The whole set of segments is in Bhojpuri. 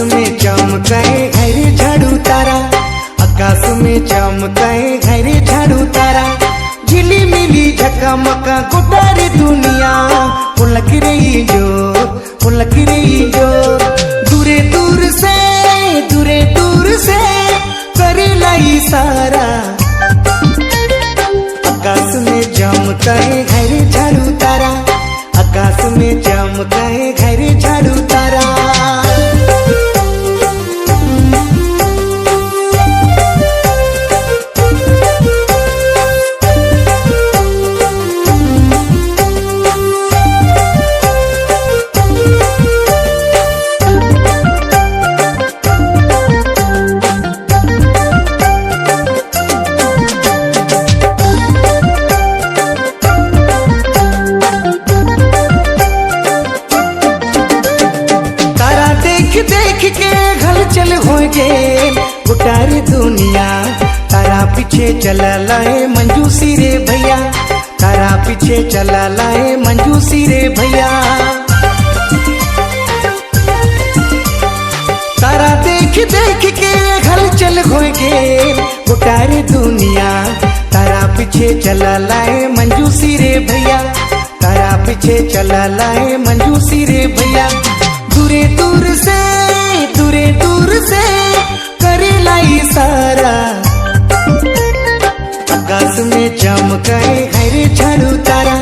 में चमकाए घरे झाड़ू तारा, आकाश में चमकाए घरे झाड़ू तारा। झिली मिली झकमका गोटारे दुनिया, पुलक रही जो, पुलक रही जो। दूरे दूर से, दूरे दूर से करेला इशारा। आकाश में चमकाए घरे झाड़ू तारा, आकाश में चमकाए घरे झाड़ू तारा। देख के हलचल हो गे गोटारी दुनिया। तारा पीछे चला लाए मंजूसी रे भैया, तारा पीछे चला लाए मंजूसी रे भैया। तारा देख देख के हलचल हो गे गोटारी दुनिया। तारा पीछे चला लाए मंजूसी रे भैया, तारा पीछे चला लाए मंजूसी रे भैया। दूरे दूर से, दूरे दूर से करेला इशारा। आकाश में चमकाए घरे झाड़ू तारा,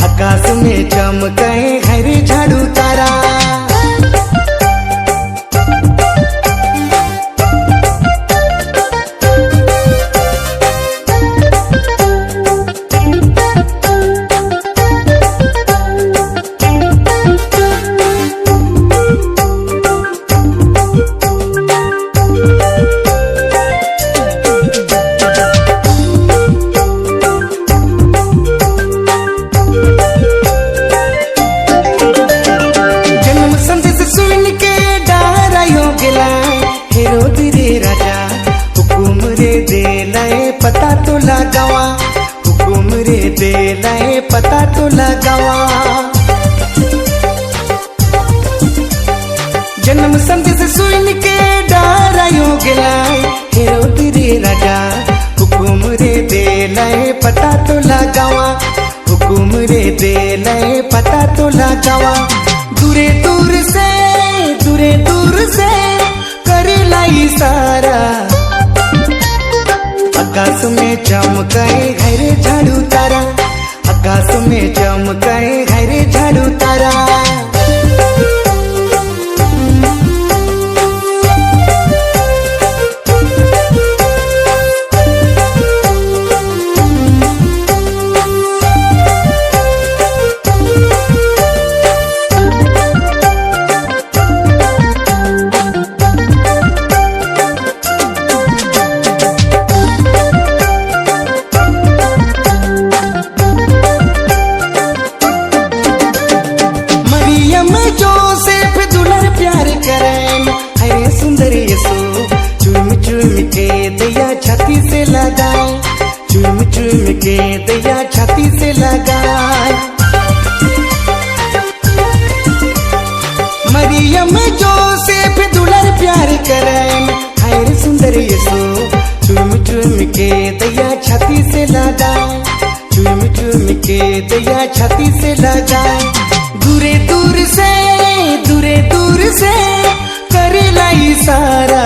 आकाश में चमकाए घरे झाड़ू तारा। पता तो लगावा, हुकुम रे दे लाए पता तो लगावा। जन्म संदेश सुन के डरायो गिलाए हेरोद रे राजा। हुकुम रे दे लाए पता तो लगावा, हुकुम रे दे लाए पता तो लगावा। दूरे दूर से, दूरे दूर से करेला इशारा। आकाश में चमकाए घरे झाड़ू तारा, आकाश में चमकाए घरे झाड़ू तारा। जोसेफ दुलर प्यार करें हरे सुंदर यसु। चूम चूम के दैया छाती से लगाए, चूम चूम के दैया छाती से लगाए। मरियम जोसेफ दुलर प्यार करें हरे सुंदर यसु। चूम चूम के दैया छाती से लगाए, चूम चूम के दैया छाती से लगाए। दूरे दूर से, दूरे दूर से करेला इशारा।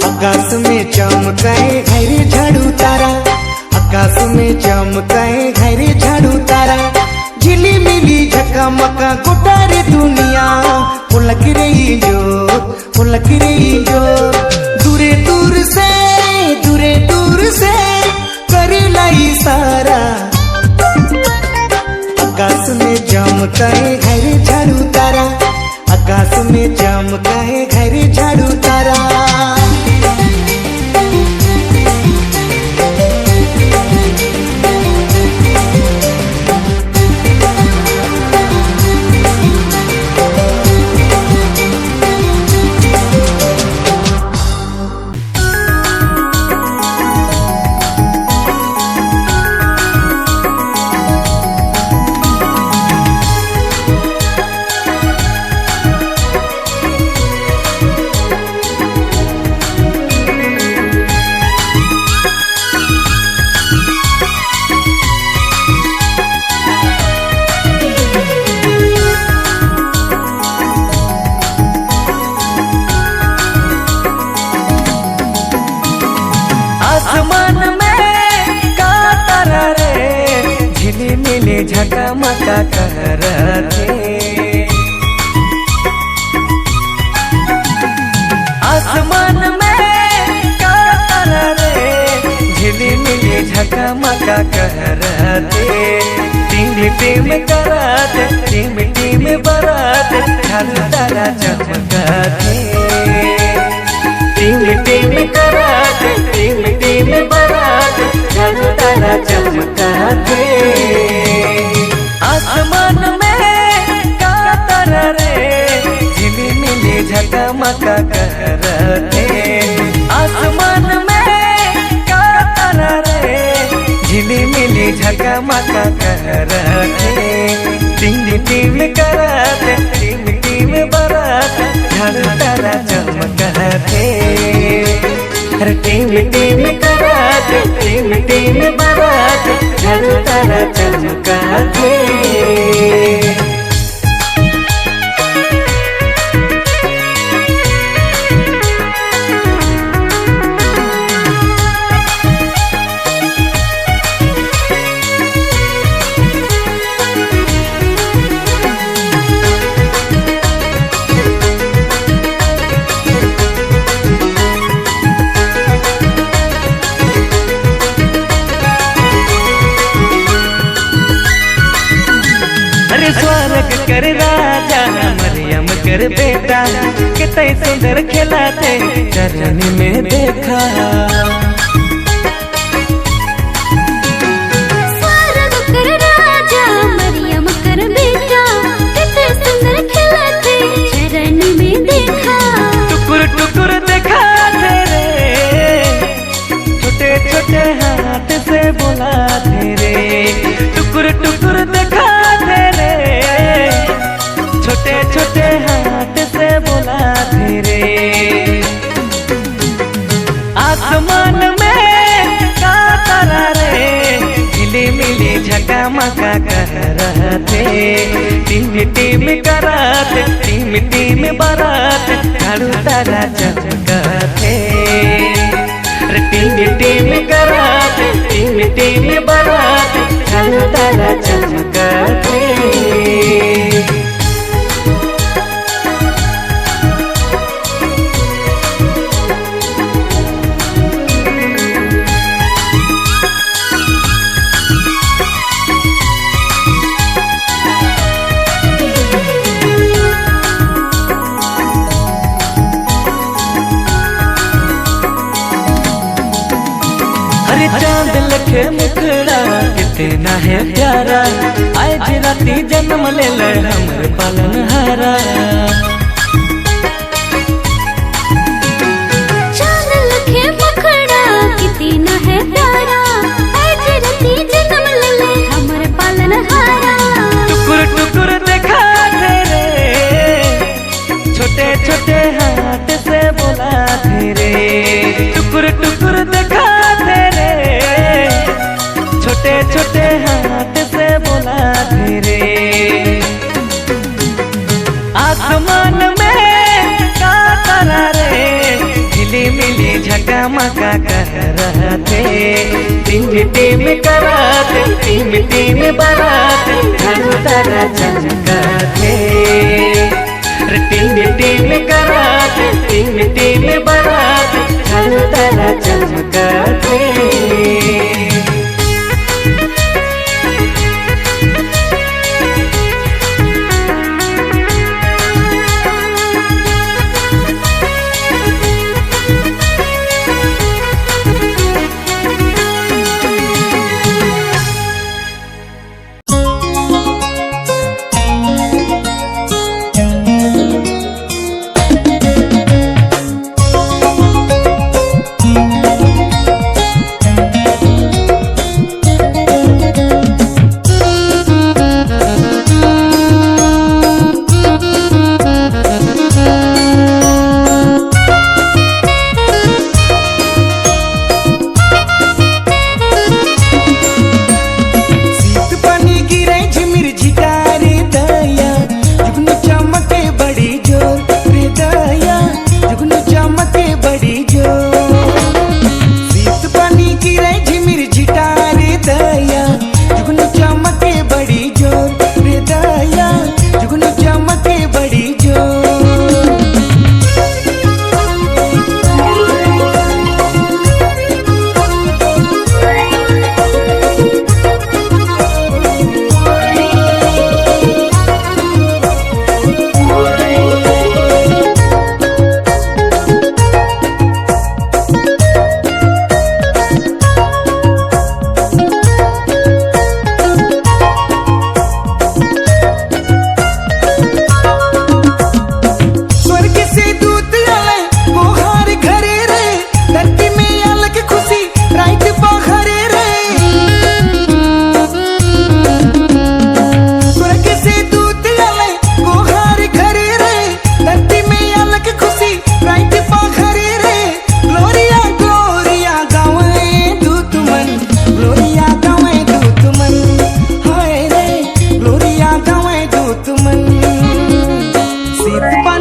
आकाश में चमकाए घरे झाड़ू तारा, आकाश में चमकाए घरे झाड़ू तारा। झिली मिली झकमका गोटारे दुनिया, पुलक रही जो, पुलक रही जो। दूरे दूर से, दूरे दूर से करेला इशारा। आकाश में चमकाए घरे झाड़ू तारा, आकाश में चमकाए घरे झाड़ू तारा। झकमका करते। आसमान में का तारा रे झिलिमिली झकमका करते। टिम टिम कराते टिम टिम बराते झालू तारा चमकाते। टिम टिम कराते टिम टिम बराते झालू तारा चमकाते। आसमान में का तारा रे झिलिमिली झकमका करते। आसमान में का तारा रे झिलिमिली झकमका करते। टिम टिम कराते टिम टिम बराते झालू तारा चमकाते। हर टिम टिम कराते टिम टिम बराते झालू तारा चमकाते। अरे स्वर्ग कर राजा मरियम कर बेटा कितने सुंदर खिलाते चरण में देखा। स्वर्ग कर राजा मरियम कर बेटा कितने सुंदर खिलाते चरण में देखा। टुकुर टुकुर देखा तेरे छोटे छोटे हाथ से बोला तेरे। टुकुर टुकुर देखा तेरे छोटे छोटे हाथ से बोला तेरे। आसमान में का तारा रे झिलिमिली झकमका करते। टिम टिम कराते टिम टिम बराते झालू तारा चमकाते। टिम टिम कराते टिम टिम बराते झालू तारा चमकाते। अरे चांद लखे मुखड़ा कितना है प्यारा। आज राती जन्म ले ले हमर पालनहारा। चांद लखे मुखड़ा कितना है प्यारा। आज राती जन्म ले ले हमर पालनहारा। टुकुर टुकुर देखा तेरे छोटे छोटे हाथ से बोला तेरे। टुकुर टुकुर देखा तेरे छोटे छोटे हाथ से बोला तेरे। आसमान में का तारा रे झिलिमिली झकमका करते। टिम टिम कराते टिम टिम बराते झालू तारा चमकाते। टिम टिम कराते टिम टिम बराते झालू तारा चमकाते।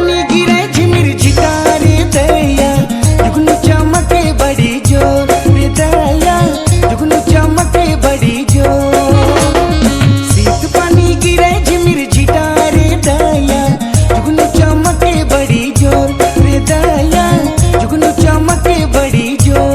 पानी गिरे झिमिर झिकारे दया जुगनू चमके बड़ी जोर रे दया जुगनू चमके बड़ी जोर शीत पानी गिरे झिमिर झिकारे दया जुगनू चमके बड़ी जोर रे दया जुगनू चमके बड़ी जोर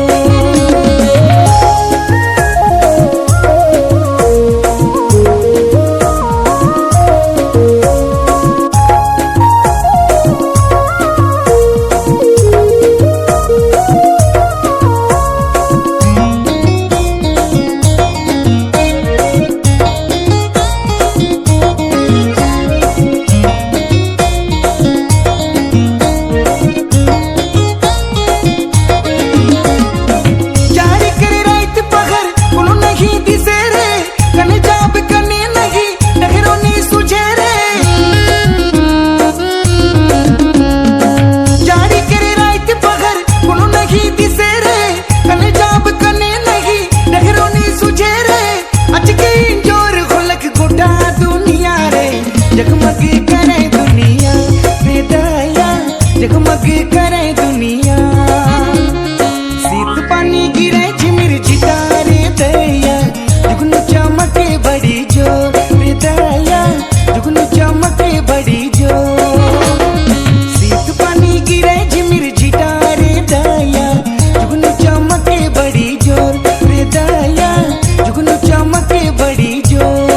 जगमग करे दुनिया रे दया जगमग करे दुनिया शीत पानी गिरे झिमिर झिकारे दया जुगनू चमके बड़ी जोर रे दया जुगनू चमके बड़ी जोर शीत पानी गिरे झिमिर झिकारे दया जुगनू चमके बड़ी जोर रे दया जुगनू चमके बड़ी जोर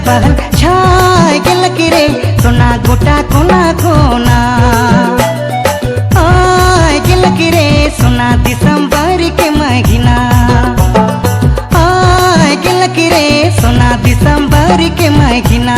पहल छाए के लकीरे सोना गोटा कोना कोना आए के लकीरे सोना दिसंबर के महीना आए के लकीरे सोना दिसंबर के महीना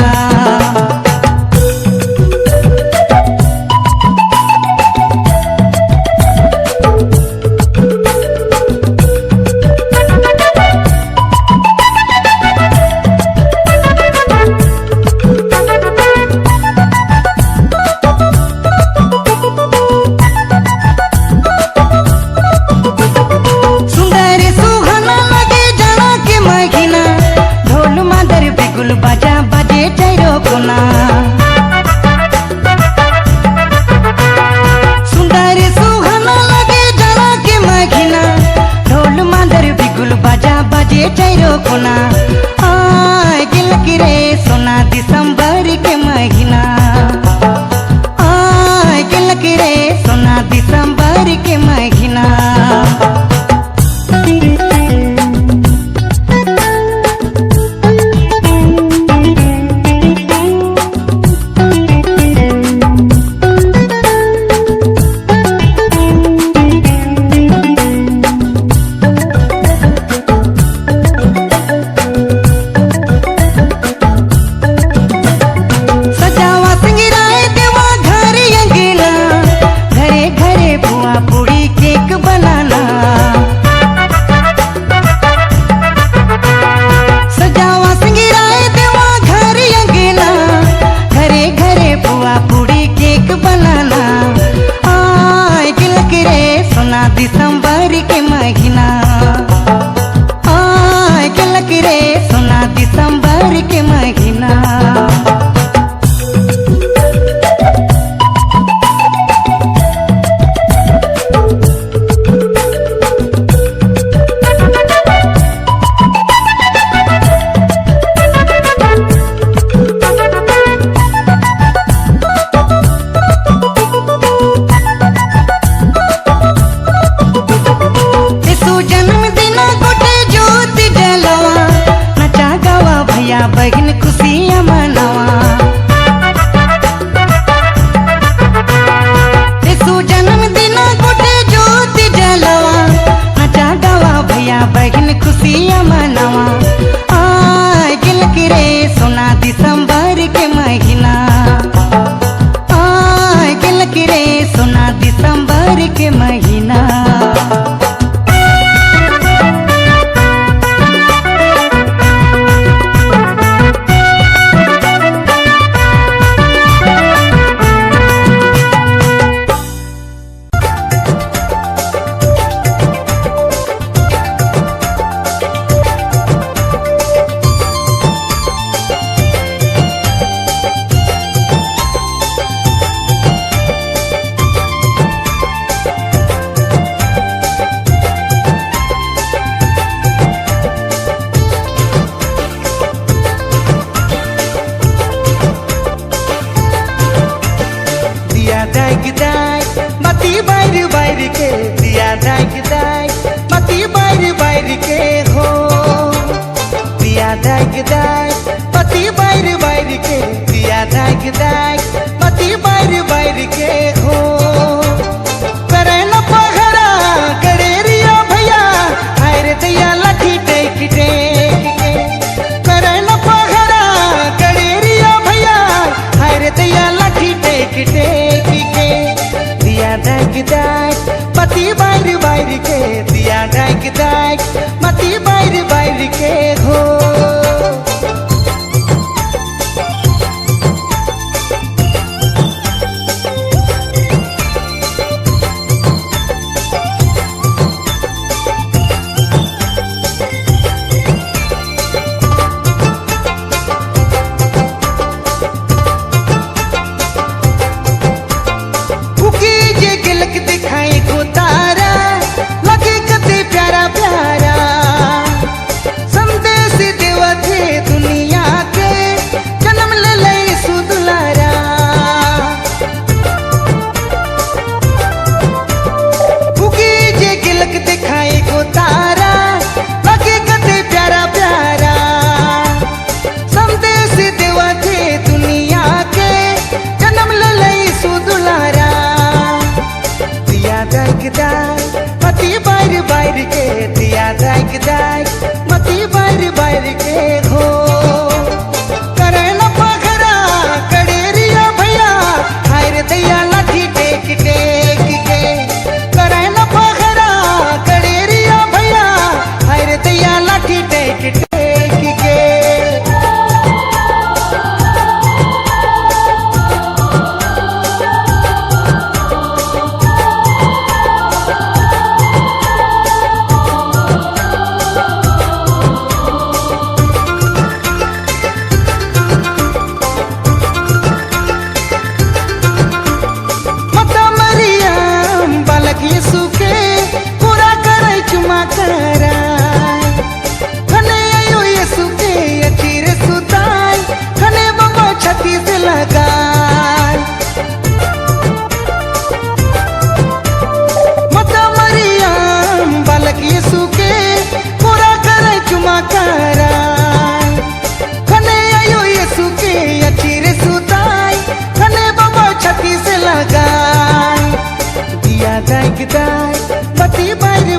सोना आय गिलक रे सोना दिसंबर के महीना आय गिलक रे सोना दिसंबर के महीना दिसंबर के महीना आय गिलक रे सोना दिसंबर के महीना बहिन खुशियाँ मनावा यीशु जन्मदिन गोटे ज्योति जलावा नचा गावा भैया बहिन खुशियाँ मनावा आय गिलक रे सोना दिसंबर के महीना आय गिलक रे सोना दिसंबर के महीना मती बार बार के दिया दाग दाग मती बार बार के हो दिया दाग दाग मती बार बार के दिया दाग दाग मती बार बार के हो करे न पहरा करेरिया भैया हाय दैया लाठी टेक टेक के करे न पहरा करेरिया भैया हाय दैया लाठी टेक टेक के दिया दाग दाग मती बार बार के दिया दाग दाग मती बार बार के हो दिखाई को तारा लगे कते प्यारा प्यारा संदेश देवा थे दुनिया के जन्म ले ले सुदुलारा भूखी जे गिलक दिखाई को तारा लगे कते प्यारा प्यारा संदेश देवा थे दुनिया के जन्म ले ले सुदुलारा दाग दाग मती बार बार के दिया दाग दाग मती बार बार के हो करे न पखरा कड़ेरिया भैया हाय दैया लाठी टेक टेक के करे न पखरा कड़ेरिया भैया हाय दैया लाठी टेक टेक के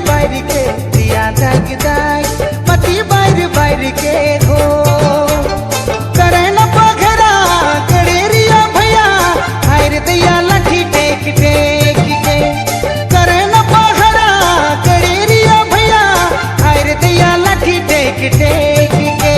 बार के दिया दाग दाग पति बार के हो करे न पघरा कड़ेरिया भैया हायर दैया लाठी टेक टेक के करे न पघरा कड़ेरिया भैया हायर दैया लाठी टेक टेक के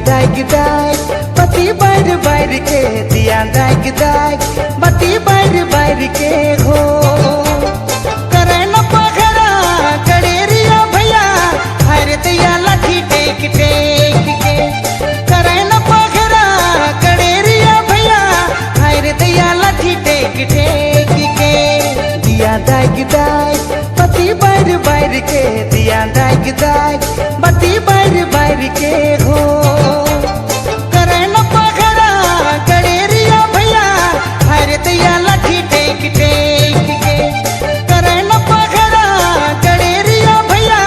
दाग दाग पति बार के दिया दाग दाग पति बार के हो करे न पघरा कड़ेरिया भैया हायर दैया लाठी टेक टेक के करे न पघरा कड़ेरिया भैया हायर दैया लाठी टेक टेक के दिया दाग दाग पति बार के दिया दाग दाग पति बार के हो करे न पघरा कड़ेरिया भैया हायर दैया लाठी टेक टेक के करे न पघरा कड़ेरिया भैया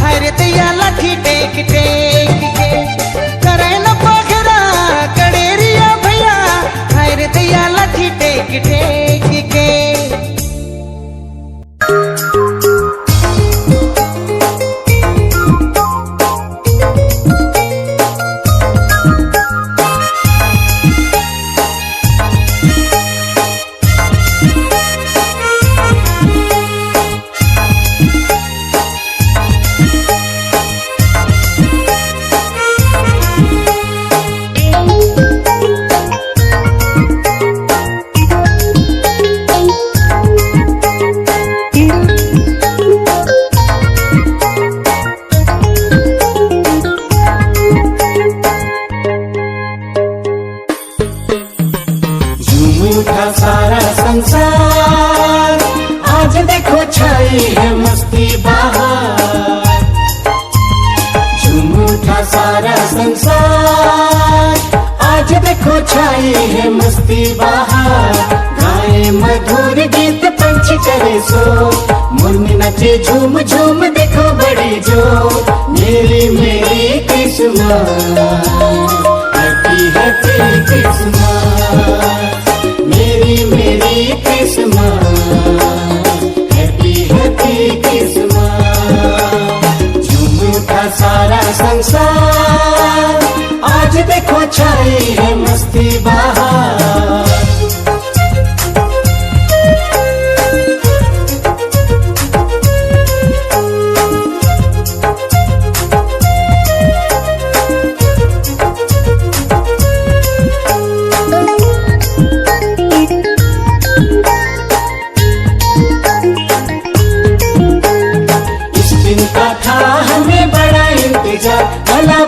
हायर दैया लाठी टेक टेक के करे न पघरा कड़ेरिया भैया हायर दैया लाठी टेक टेक के सारा संसार आज देखो छाई है मस्ती बाहर झूम उठा सारा संसार आज देखो छाई है मस्ती बाहर गाए मधुर गीत पंछी करे सो मुर्मी नचे झूम झूम देखो बड़ी जो मेरी मेरी किस्मत हैप्पी हैप्पी किस्मत मेरी मेरी किस्मत हैप्पी हैप्पी किस्मत झूम उठा सारा संसार आज देखो छाई है मस्ती बाहर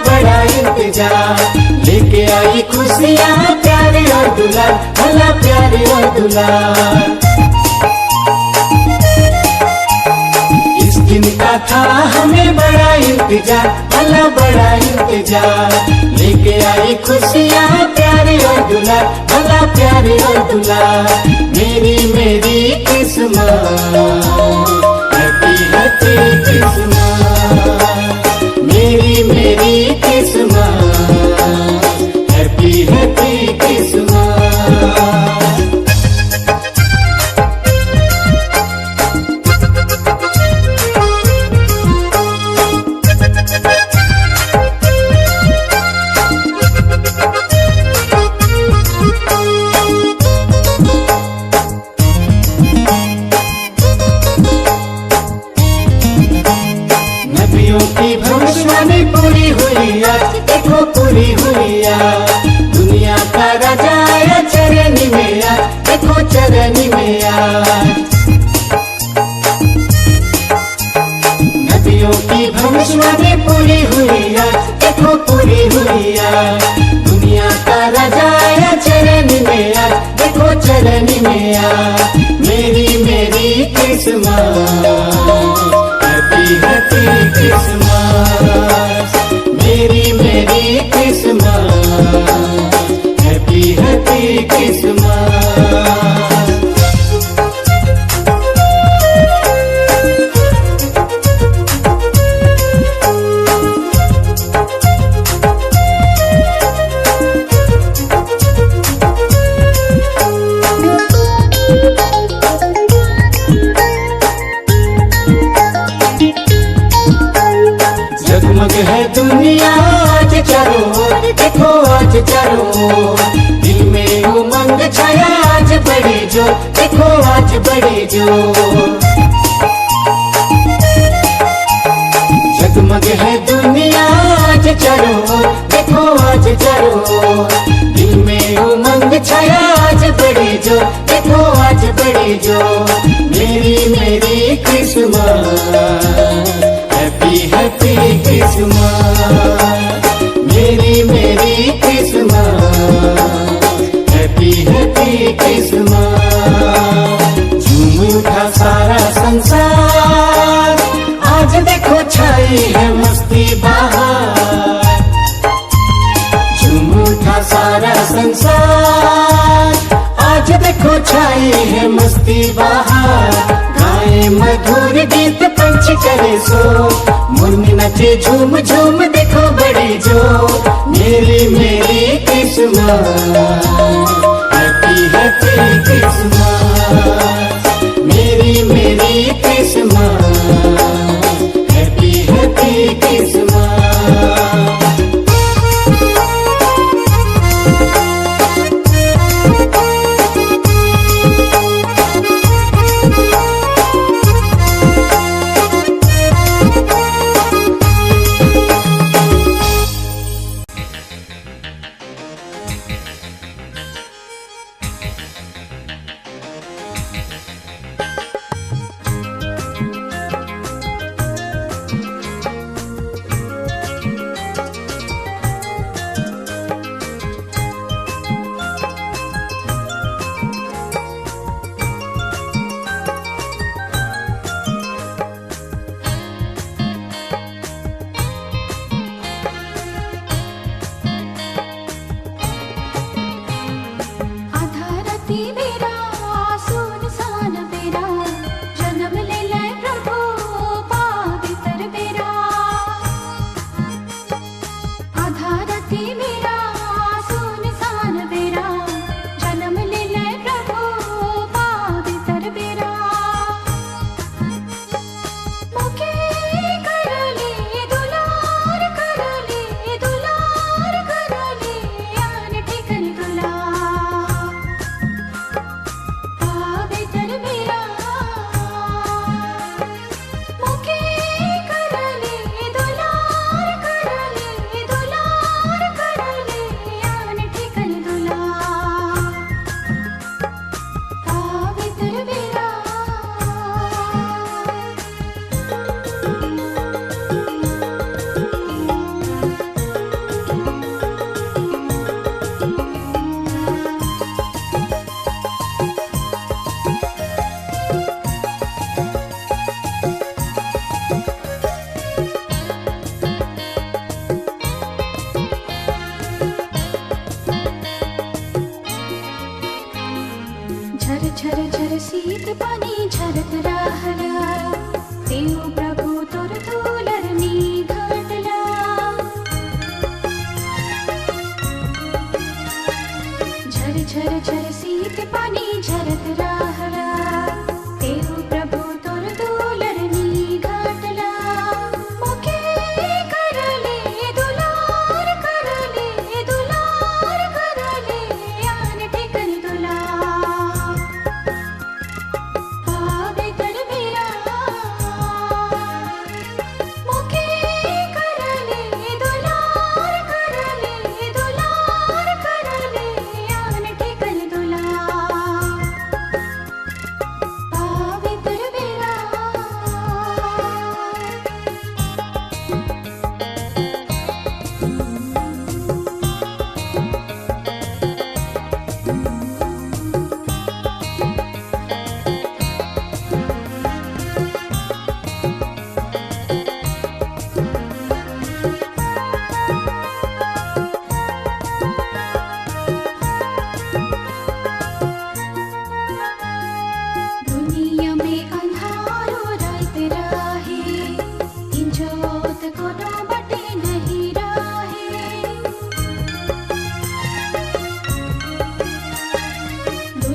बड़ा इंतजार लेके आई खुशियाँ प्यारे और दुलार भला प्यारे और दुलार इस दिन का था हमें बड़ा इंतजार भला बड़ा इंतजार लेके आई खुशियाँ प्यारे और दुलार भला प्यारे और दुलार मेरी मेरी किस्मत हैप्पी हैप्पी किस्मत मेरी मेरी किस्मत हैप्पी हैप्पी किस्मत की भविष्यवाणी पूरी हुई आज देखो पूरी हुई आज दुनिया का ख्वाहिश भी पूरी हुई आज, देखो पूरी हुई आज। दुनिया का राजा आया चरण में आज, देखो चरण में आज। मेरी मेरी क्रिसमस, हैप्पी हैप्पी क्रिसमस। मेरी मेरी क्रिसमस, हैप्पी हैप्पी क्रिसमस। जगमग है दुनिया आज चारों ओर, देखो आज चारों ओर। दिल में उमंग छाया आज बड़ी जोर, देखो आज बड़ी जोर। जगमग है दुनिया आज चारों ओर, देखो आज चारों ओर। दिल में उमंग छाया आज बड़ी जोर, देखो आज बड़ी जोर। मेरी मेरी क्रिसमस, हैप्पी हैप्पी क्रिसमस। मेरी मेरी क्रिसमस, हैप्पी हैप्पी क्रिसमस। झूम उठा सारा संसार, आज देखो छाई है मस्ती बाहर। झूम उठा सारा संसार, आज देखो छाई है मस्ती बाहर। गाए मधुर गीत पंछी करे सो, मुन्नी नचे झूम झूम देखो बड़ी जो। मेरी मेरी क्रिसमस, हैप्पी हैप्पी क्रिसमस। मेरी मेरी क्रिसमस, हैप्पी हैप्पी क्रिसमस। झर झर शीत पानी झरत राहला, देव प्रभु तोर तुलरनी घाटला। झर झर झर शीत पानी झरत राहला, देव प्रभु तोर तुलरनी घाटला। मुखे करले दुलार करले दुलार करले आन ठिकन तुला।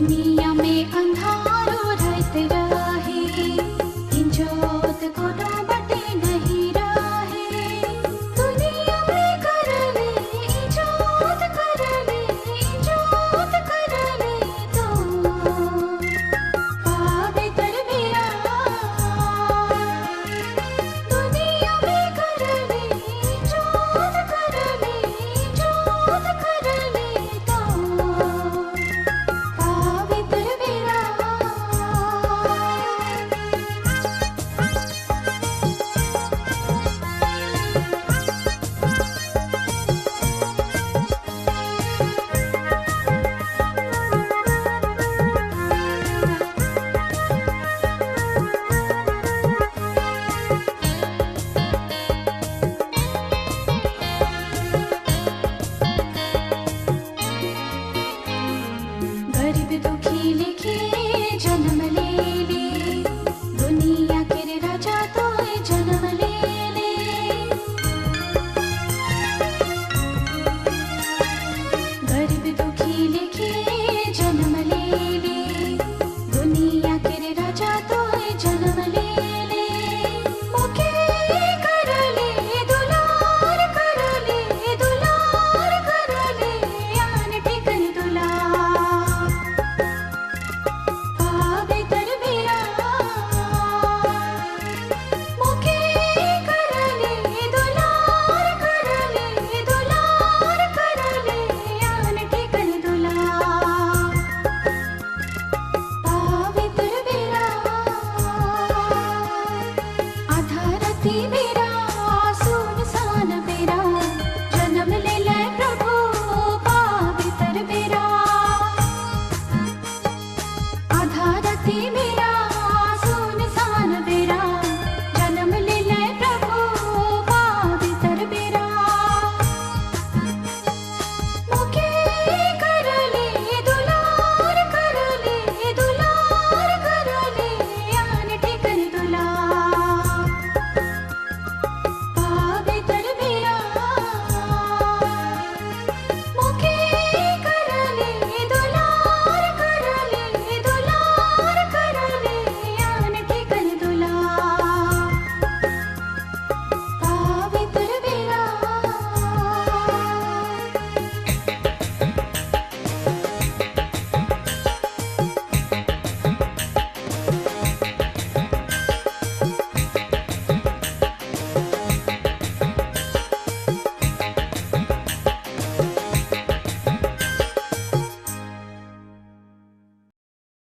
दुनिया